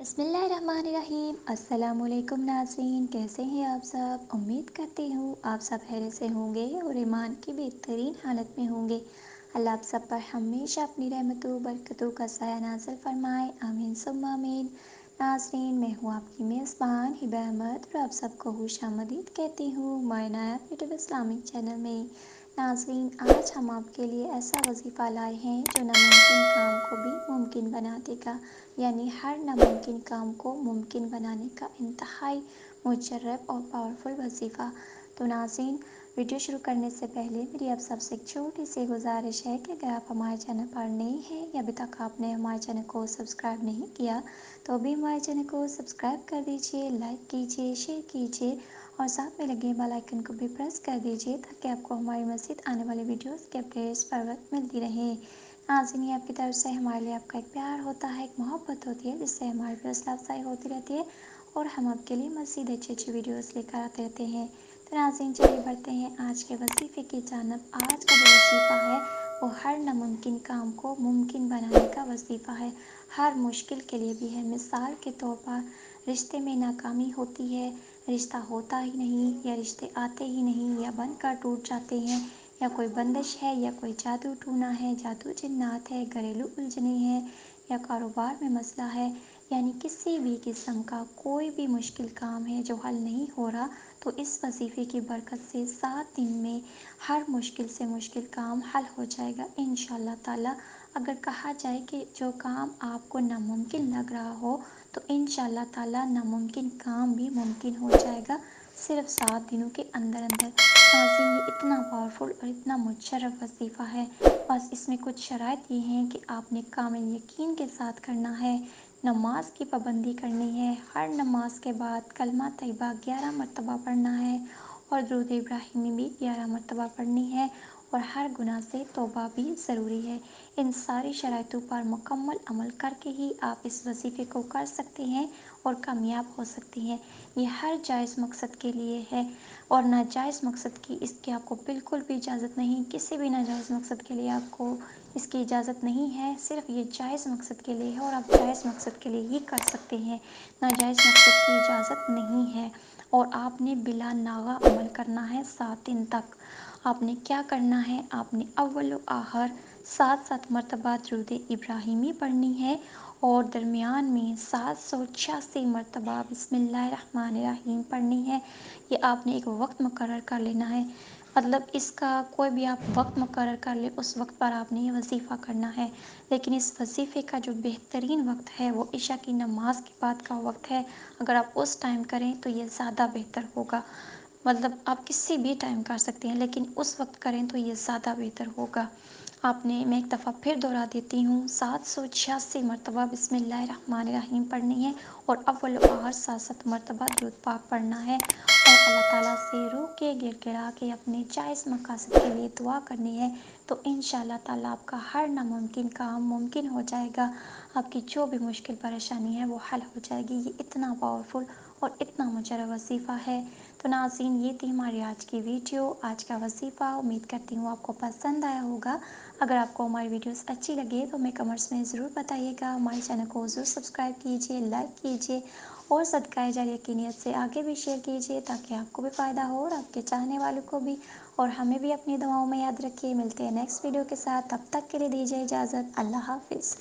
بسم اللہ الرحمن الرحیم۔ السلام علیکم ناظرین، کیسے ہیں آپ سب؟ امید کرتی ہوں آپ سب خیریت سے ہوں گے اور ایمان کی بہترین حالت میں ہوں گے۔ اللہ آپ سب پر ہمیشہ اپنی رحمتوں برکتوں کا سایہ نازل فرمائے، آمین ثم آمین۔ ناظرین، میں ہوں آپ کی میزبان ہبہ احمد اور آپ سب کو خوش آمدید کہتی ہوں مائی نایاب یوٹیوب اسلامک چینل میں۔ ناظرین، آج ہم آپ کے لیے ایسا وظیفہ لائے ہیں جو ناممکن کام کو بھی ممکن بنا دے گا، یعنی ہر ناممکن کام کو ممکن بنانے کا انتہائی مجرب اور پاورفل وظیفہ۔ تو ناظرین، ویڈیو شروع کرنے سے پہلے میری آپ سب سے ایک چھوٹی سی گزارش ہے کہ اگر آپ ہمارے چینل پر نئے ہیں یا ابھی تک آپ نے ہمارے چینل کو سبسکرائب نہیں کیا تو ابھی ہمارے چینل کو سبسکرائب کر دیجیے، لائک کیجیے، شیئر کیجیے اور ساتھ میں لگے بیل آئیکن کو بھی پریس کر دیجیے تاکہ آپ کو ہماری مزید آنے والی ویڈیوز کے اپڈیٹس پر وقت ملتی رہے۔ ناظرین، آپ کی طرف سے ہمارے لیے آپ کا ایک پیار ہوتا ہے، ایک محبت ہوتی ہے، جس سے ہماری بھی حوصلہ افزائی ہوتی رہتی ہے اور ہم آپ کے لیے مزید اچھی اچھی ویڈیوز لے کر آتے رہتے ہیں۔ تو ناظرین، چلیے بڑھتے ہیں آج کے وظیفے کی جانب۔ آج کا جو وظیفہ ہے وہ ہر ناممکن کام کو ممکن بنانے کا وظیفہ ہے۔ ہر مشکل کے لیے بھی ہے۔ مثال کے طور پر رشتے میں ناکامی ہوتی ہے، رشتہ ہوتا ہی نہیں یا رشتے آتے ہی نہیں یا بن کر ٹوٹ جاتے ہیں، یا کوئی بندش ہے یا کوئی جادو ٹونا ہے، جادو جنات ہے، گھریلو الجھنیں ہیں یا کاروبار میں مسئلہ ہے، یعنی کسی بھی قسم کا کوئی بھی مشکل کام ہے جو حل نہیں ہو رہا، تو اس وظیفے کی برکت سے 7 دن میں ہر مشکل سے مشکل کام حل ہو جائے گا انشاءاللہ تعالی۔ اگر کہا جائے کہ جو کام آپ کو ناممکن لگ رہا ہو تو انشاءاللہ تعالی ناممکن کام بھی ممکن ہو جائے گا صرف 7 دنوں کے اندر اندر۔ ناظرین، یہ اتنا پاورفل اور اتنا مشرف وظیفہ ہے، بس اس میں کچھ شرائط یہ ہیں کہ آپ نے کامل یقین کے ساتھ کرنا ہے، نماز کی پابندی کرنی ہے، ہر نماز کے بعد کلمہ طیبہ 11 مرتبہ پڑھنا ہے اور درود ابراہیمی بھی 11 مرتبہ پڑھنی ہے، اور ہر گناہ سے توبہ بھی ضروری ہے۔ ان ساری شرائطوں پر مکمل عمل کر کے ہی آپ اس وظیفے کو کر سکتے ہیں اور کامیاب ہو سکتے ہیں۔ یہ ہر جائز مقصد کے لیے ہے اور ناجائز مقصد کی اس کی آپ کو بالکل بھی اجازت نہیں، کسی بھی ناجائز مقصد کے لیے آپ کو اس کی اجازت نہیں ہے، صرف یہ جائز مقصد کے لیے ہے اور آپ جائز مقصد کے لیے ہی کر سکتے ہیں، ناجائز مقصد کی اجازت نہیں ہے۔ اور آپ نے بلا ناغہ عمل کرنا ہے 7 دن تک۔ آپ نے کیا کرنا ہے؟ آپ نے اول و آخر 7 مرتبہ درود ابراہیمی پڑھنی ہے اور درمیان میں 786 مرتبہ بسم اللہ الرحمن الرحیم پڑھنی ہے۔ یہ آپ نے ایک وقت مقرر کر لینا ہے، مطلب اس کا کوئی بھی آپ وقت مقرر کر لیں، اس وقت پر آپ نے یہ وظیفہ کرنا ہے۔ لیکن اس وظیفے کا جو بہترین وقت ہے وہ عشاء کی نماز کے بعد کا وقت ہے۔ اگر آپ اس ٹائم کریں تو یہ زیادہ بہتر ہوگا، مطلب آپ کسی بھی ٹائم کر سکتے ہیں لیکن اس وقت کریں تو یہ زیادہ بہتر ہوگا۔ آپ نے، میں ایک دفعہ پھر دہرا دیتی ہوں، 786 مرتبہ بسم اللہ الرحمن الرحیم پڑھنی ہے اور اول و آخر 7 مرتبہ درود پاک پڑھنا ہے اور اللہ تعالیٰ سے رو کے گر گڑا کے اپنے جائز مقاصد کے لیے دعا کرنی ہے، تو انشاءاللہ تعالیٰ آپ کا ہر ناممکن کام ممکن ہو جائے گا۔ آپ کی جو بھی مشکل پریشانی ہے وہ حل ہو جائے گی۔ یہ اتنا پاورفل اور اتنا مجرب وظیفہ ہے۔ تو ناظرین، یہ تھی ہماری آج کی ویڈیو، آج کا وظیفہ۔ امید کرتی ہوں آپ کو پسند آیا ہوگا۔ اگر آپ کو ہماری ویڈیوز اچھی لگے تو ہمیں کمنٹس میں ضرور بتائیے گا۔ ہمارے چینل کو ضرور سبسکرائب کیجیے، لائک کیجیے اور صدقہ جاریہ کی نیت سے آگے بھی شیئر کیجیے تاکہ آپ کو بھی فائدہ ہو اور آپ کے چاہنے والوں کو بھی، اور ہمیں بھی اپنی دعاؤں میں یاد رکھیے۔ ملتے ہیں نیکسٹ ویڈیو کے ساتھ، تب تک کے لیے دیجیے اجازت۔ اللہ حافظ۔